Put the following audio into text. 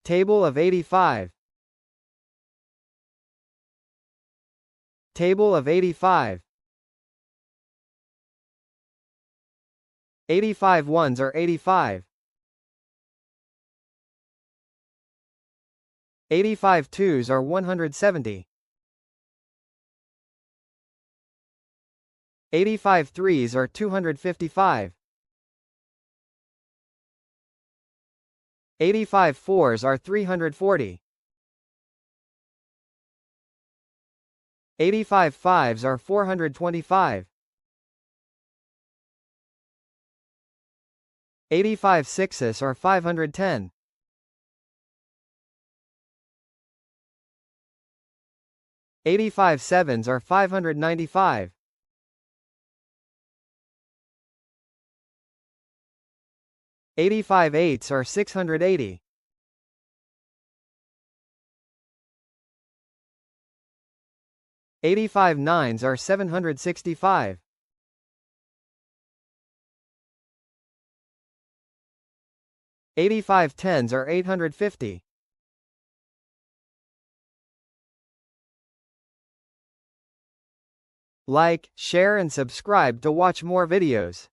Table of 85. Table of 85. 85 ones are 85. 85 twos are 170. 85 threes are 255. 85 fours are 340. 85 fives are 425. 85 sixes are 510. 85 sevens are 595. 85 eights are 680. 85 nines are 765. 85 tens are 850. 'Like, share and subscribe to watch more videos.